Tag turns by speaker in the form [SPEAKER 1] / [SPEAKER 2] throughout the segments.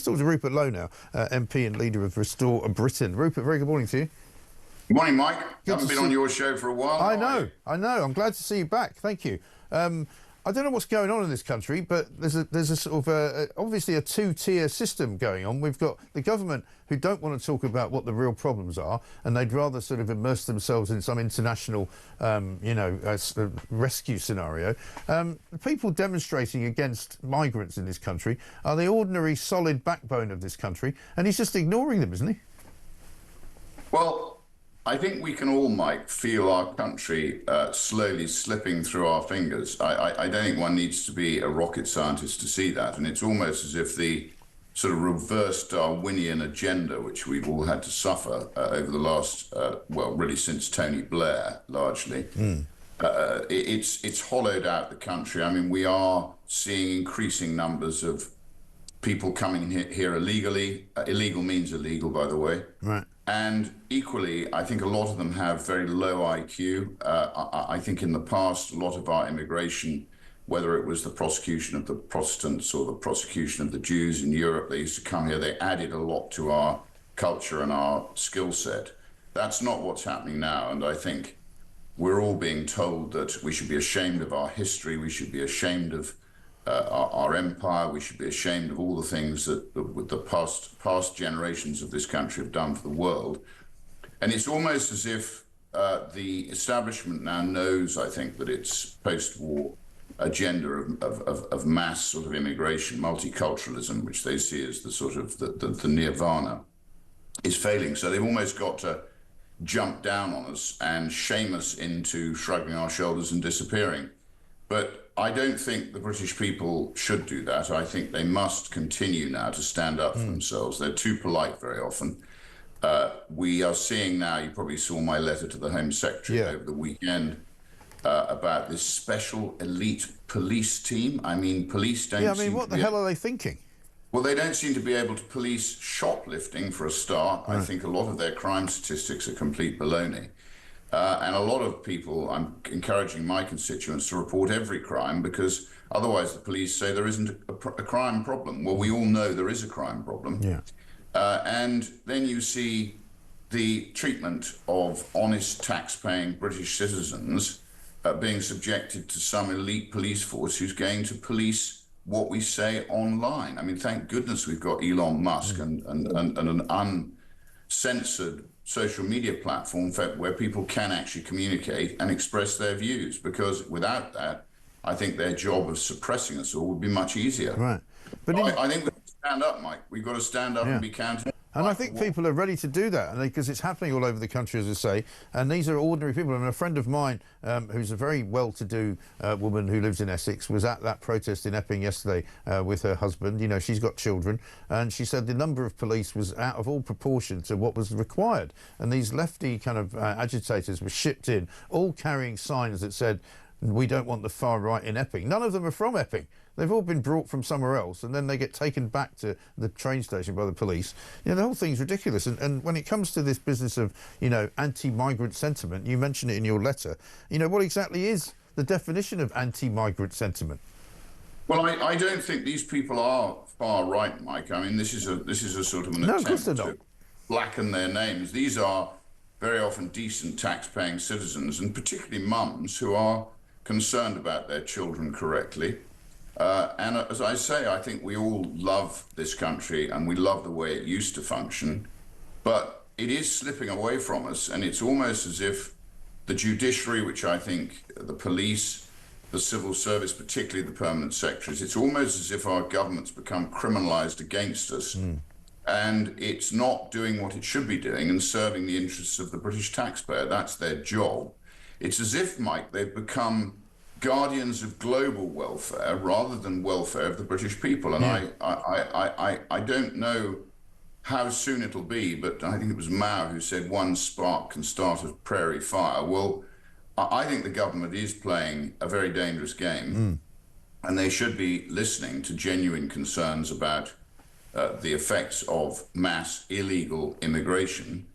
[SPEAKER 1] Let's talk to Rupert Lowe now, MP and leader of Restore Britain. Rupert, very good morning to you.
[SPEAKER 2] Good morning, Mike.
[SPEAKER 1] Good
[SPEAKER 2] Haven't been on your show for a while.
[SPEAKER 1] I know. I'm glad to see you back. Thank you. I don't know what's going on in this country, but there's a sort of obviously a two-tier system going on. We've got the government who don't want to talk about what the real problems are, and they'd rather sort of immerse themselves in some international, rescue scenario. People demonstrating against migrants in this country are the ordinary, solid backbone of this country, and he's just ignoring them, isn't he?
[SPEAKER 2] Well, I think we can all, Mike, feel our country slowly slipping through our fingers. I don't think one needs to be a rocket scientist to see that. And it's almost as if the sort of reverse Darwinian agenda, which we've all had to suffer over the last, well, really since Tony Blair, largely, it's hollowed out the country. I mean, we are seeing increasing numbers of people coming here illegally. Illegal means illegal, by the way.
[SPEAKER 1] Right.
[SPEAKER 2] And equally, I think a lot of them have very low IQ. I think in the past, a lot of our immigration, whether it was the prosecution of the Protestants or the prosecution of the Jews in Europe, they used to come here, they added a lot to our culture and our skill set. That's not what's happening now. And I think we're all being told that we should be ashamed of our history, we should be ashamed of our empire, we should be ashamed of all the things that the past generations of this country have done for the world. And it's almost as if the establishment now knows, I think, that its post-war agenda of mass sort of immigration, multiculturalism, which they see as the sort of the nirvana, is failing. So they've almost got to jump down on us and shame us into shrugging our shoulders and disappearing. But I don't think the British people should do that. I think they must continue now to stand up for themselves. They're too polite very often. We are seeing now, you probably saw my letter to the Home Secretary over the weekend about this special elite police team. I mean, police don't
[SPEAKER 1] Yeah, I mean, what the hell are they thinking?
[SPEAKER 2] Well, they don't seem to be able to police shoplifting for a start. Right. I think a lot of their crime statistics are complete baloney. And a lot of people, I'm encouraging my constituents to report every crime, because otherwise the police say there isn't a crime problem. Well, we all know there is a crime problem.
[SPEAKER 1] Yeah.
[SPEAKER 2] And then you see the treatment of honest tax-paying British citizens being subjected to some elite police force who's going to police what we say online. I mean, thank goodness we've got Elon Musk and an uncensored social media platform where people can actually communicate and express their views, because without that, I think their job of suppressing us all would be much easier.
[SPEAKER 1] Right. But
[SPEAKER 2] I think we've got to stand up, Mike. We've got to stand up and be counted.
[SPEAKER 1] And I think people are ready to do that, because it's happening all over the country, as I say. And these are ordinary people. And a friend of mine, who's a very well-to-do woman who lives in Essex, was at that protest in Epping yesterday with her husband. You know, she's got children. And she said the number of police was out of all proportion to what was required. And these lefty kind of agitators were shipped in, all carrying signs that said, "We don't want the far right in Epping." None of them are from Epping. They've all been brought from somewhere else, and then they get taken back to the train station by the police. You know, the whole thing's ridiculous. And when it comes to this business of, you know, anti-migrant sentiment, you mention it in your letter, you know, what exactly is the definition of anti-migrant sentiment?
[SPEAKER 2] Well, I don't think these people are far right, Mike. I mean, this is a sort of an attempt to blacken their names. These are very often decent tax-paying citizens, and particularly mums who are concerned about their children correctly. And as I say, I think we all love this country and we love the way it used to function, but it is slipping away from us. And it's almost as if the judiciary, which I think the police, the civil service, particularly the permanent secretaries, it's almost as if our government's become criminalized against us. And it's not doing what it should be doing and serving the interests of the British taxpayer. That's their job. It's as if, Mike, they've become guardians of global welfare rather than welfare of the British people. And I don't know how soon it'll be, but I think it was Mao who said one spark can start a prairie fire. Well, I think the government is playing a very dangerous game, and they should be listening to genuine concerns about the effects of mass illegal immigration,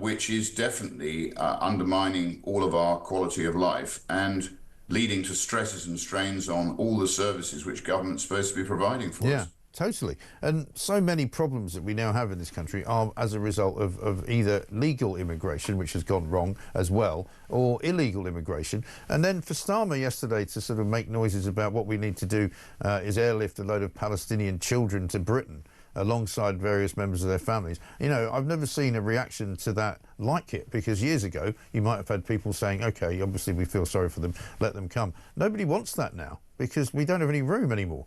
[SPEAKER 2] which is definitely undermining all of our quality of life and leading to stresses and strains on all the services which government's supposed to be providing for us.
[SPEAKER 1] Totally. And so many problems that we now have in this country are as a result of either legal immigration, which has gone wrong as well, or illegal immigration. And then for Starmer yesterday to sort of make noises about what we need to do is airlift a load of Palestinian children to Britain alongside various members of their families. You know, I've never seen a reaction to that like it, because years ago you might have had people saying, OK, obviously we feel sorry for them, let them come. Nobody wants that now because we don't have any room anymore.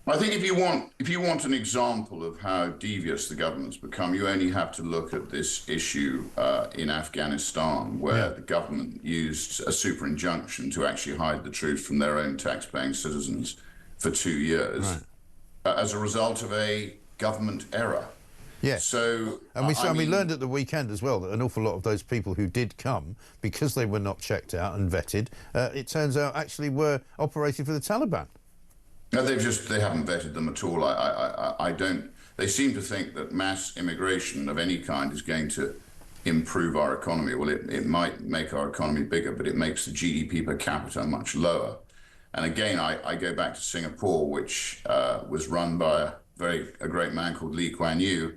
[SPEAKER 2] I think if you want an example of how devious the government's become, you only have to look at this issue in Afghanistan, where the government used a super injunction to actually hide the truth from their own tax-paying citizens for 2 years as a result of a government error.
[SPEAKER 1] Yeah.
[SPEAKER 2] So,
[SPEAKER 1] and we learned at the weekend as well that an awful lot of those people who did come, because they were not checked out and vetted, it turns out actually were operating for the Taliban.
[SPEAKER 2] No, they haven't vetted them at all. I don't. They seem to think that mass immigration of any kind is going to improve our economy. Well, it might make our economy bigger, but it makes the GDP per capita much lower. And again, I go back to Singapore, which was run by a great man called Lee Kuan Yew,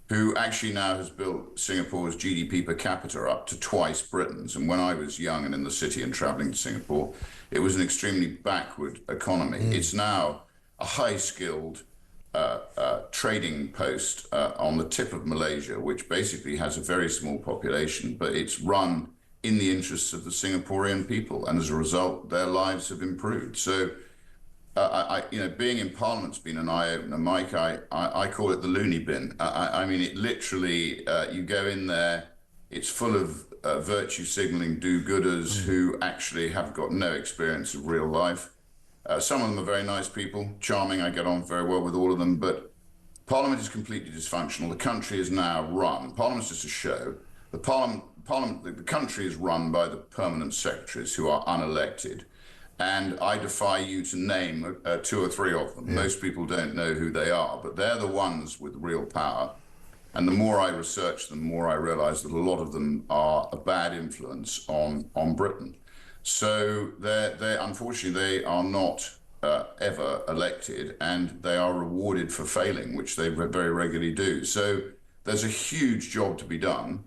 [SPEAKER 2] who actually now has built Singapore's GDP per capita up to twice Britain's. And when I was young and in the city and traveling to Singapore, it was an extremely backward economy. It's now a high-skilled trading post on the tip of Malaysia, which basically has a very small population, but it's run in the interests of the Singaporean people. And as a result, their lives have improved. So, being in Parliament's been an eye-opener, Mike. I call it the loony bin. I mean, it literally, you go in there, it's full of virtue signalling do-gooders who actually have got no experience of real life. Some of them are very nice people, charming. I get on very well with all of them, but Parliament is completely dysfunctional. The country is now run. Parliament's just a show. The country is run by the permanent secretaries who are unelected. And I defy you to name 2 or 3 of them. Most people don't know who they are, but they're the ones with real power. And the more I research them, the more I realize that a lot of them are a bad influence on Britain. So unfortunately, they are not ever elected, and they are rewarded for failing, which they very regularly do. So there's a huge job to be done.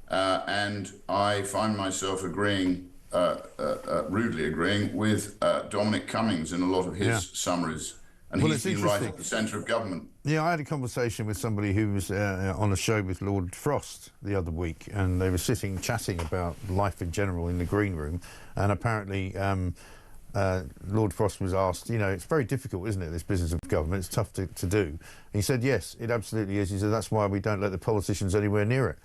[SPEAKER 2] And I find myself rudely agreeing with Dominic Cummings in a lot of his summaries. And he's been right at the centre of government.
[SPEAKER 1] Yeah, I had a conversation with somebody who was on a show with Lord Frost the other week, and they were sitting chatting about life in general in the green room. And apparently Lord Frost was asked, you know, it's very difficult, isn't it, this business of government? It's tough to do. And he said, yes, it absolutely is. He said, that's why we don't let the politicians anywhere near it.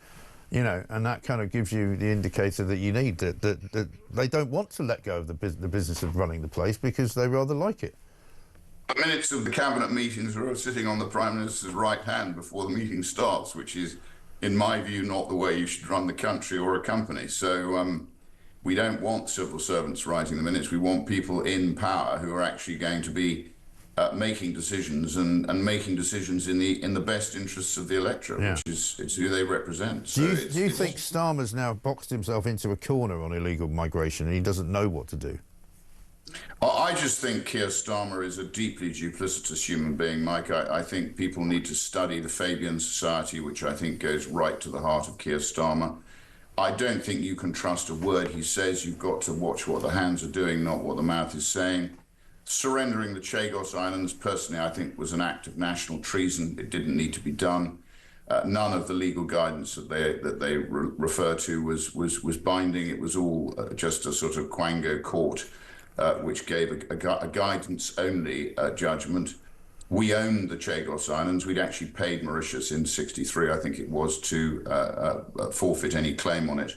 [SPEAKER 1] You know, and that kind of gives you the indicator that you need, that they don't want to let go of the business of running the place because they rather like it.
[SPEAKER 2] The minutes of the cabinet meetings are sitting on the Prime Minister's right hand before the meeting starts, which is, in my view, not the way you should run the country or a company. So we don't want civil servants writing the minutes. We want people in power who are actually going to be making decisions and making decisions in the best interests of the electorate, which is who they represent.
[SPEAKER 1] Do you think Starmer's now boxed himself into a corner on illegal migration and he doesn't know what to do?
[SPEAKER 2] I just think Keir Starmer is a deeply duplicitous human being, Mike. I think people need to study the Fabian Society, which I think goes right to the heart of Keir Starmer. I don't think you can trust a word he says. You've got to watch what the hands are doing, not what the mouth is saying. Surrendering the Chagos Islands, personally, I think was an act of national treason. It didn't need to be done. None of the legal guidance that they refer to was binding. It was all just a sort of quango court, which gave a guidance-only judgment. We owned the Chagos Islands. We'd actually paid Mauritius in '63, I think it was, to forfeit any claim on it.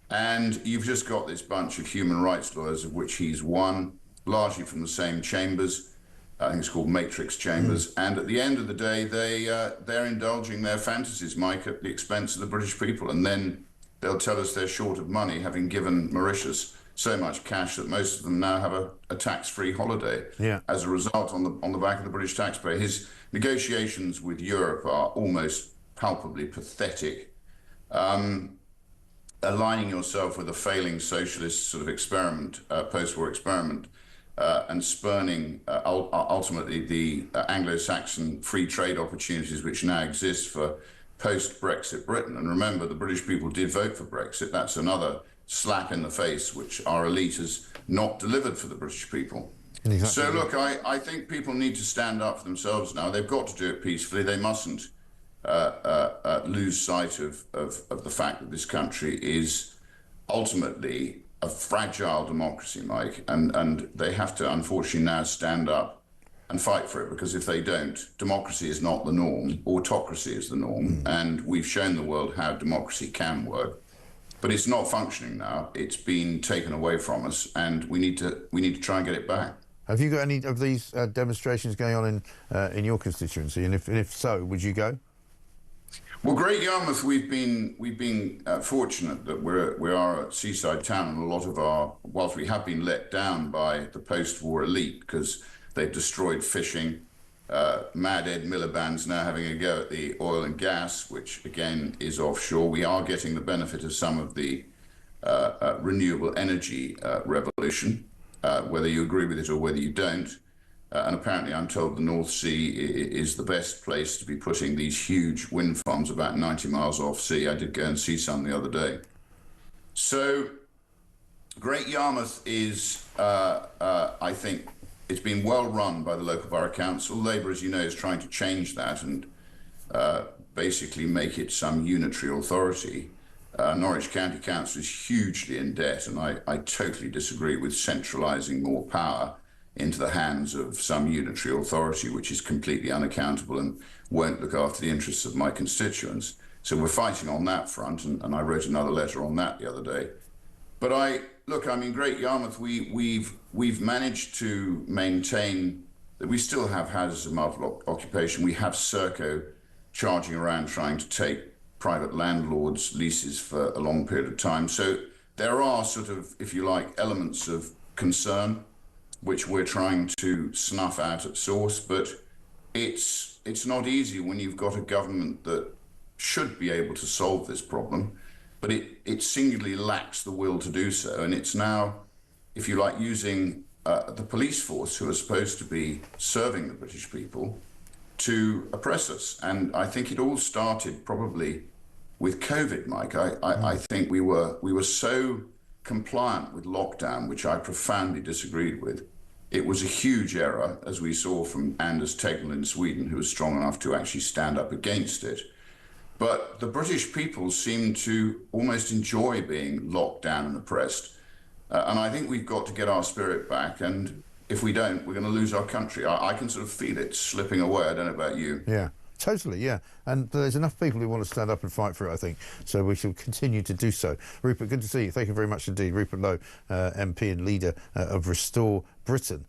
[SPEAKER 2] And you've just got this bunch of human rights lawyers, of which he's one, largely from the same chambers. I think it's called matrix chambers. And at the end of the day, they're indulging their fantasies, Mike, at the expense of the British people. And then they'll tell us they're short of money, having given Mauritius so much cash that most of them now have a tax-free holiday as a result on the back of the British taxpayer. His negotiations with Europe are almost palpably pathetic. Aligning yourself with a failing socialist sort of experiment, post-war experiment, and spurning ultimately the Anglo-Saxon free trade opportunities which now exist for post-Brexit Britain. And remember, the British people did vote for Brexit. That's another slap in the face which our elite has not delivered for the British people. Exactly. So look, I think people need to stand up for themselves now. They've got to do it peacefully. They mustn't lose sight of the fact that this country is ultimately a fragile democracy, Mike, and they have to unfortunately now stand up and fight for it, because if they don't, democracy is not the norm, autocracy is the norm, and we've shown the world how democracy can work. But it's not functioning now. It's been taken away from us, and we need to try and get it back.
[SPEAKER 1] Have you got any of these demonstrations going on in your constituency? And if so, would you go?
[SPEAKER 2] Well, Great Yarmouth, we've been fortunate that we are a seaside town, and a lot of whilst we have been let down by the post-war elite because they've destroyed fishing, Mad Ed Miliband's now having a go at the oil and gas, which again is offshore. We are getting the benefit of some of the renewable energy revolution, whether you agree with it or whether you don't. And apparently I'm told the North Sea is the best place to be putting these huge wind farms about 90 miles off sea. I did go and see some the other day. So Great Yarmouth is, I think, it's been well run by the local borough council. Labour, as you know, is trying to change that and basically make it some unitary authority. Norwich County Council is hugely in debt, and I totally disagree with centralising more power into the hands of some unitary authority which is completely unaccountable and won't look after the interests of my constituents. So we're fighting on that front, and I wrote another letter on that the other day. But I mean, Great Yarmouth, we've managed to maintain that we still have houses of multiple occupation. We have Serco charging around trying to take private landlords' leases for a long period of time. So there are sort of, if you like, elements of concern which we're trying to snuff out at source, but it's not easy when you've got a government that should be able to solve this problem, but it singularly lacks the will to do so, and it's now, if you like, using the police force, who are supposed to be serving the British people, to oppress us. And I think it all started probably with COVID, Mike. I think we were so compliant with lockdown, which I profoundly disagreed with. It was a huge error, as we saw from Anders Tegnell in Sweden, who was strong enough to actually stand up against it. But the British people seem to almost enjoy being locked down and oppressed. And I think we've got to get our spirit back. And if we don't, we're going to lose our country. I can sort of feel it slipping away. I don't know about you.
[SPEAKER 1] Yeah. Totally, yeah. And there's enough people who want to stand up and fight for it, I think. So we shall continue to do so. Rupert, good to see you. Thank you very much indeed. Rupert Lowe, MP and leader of Restore Britain.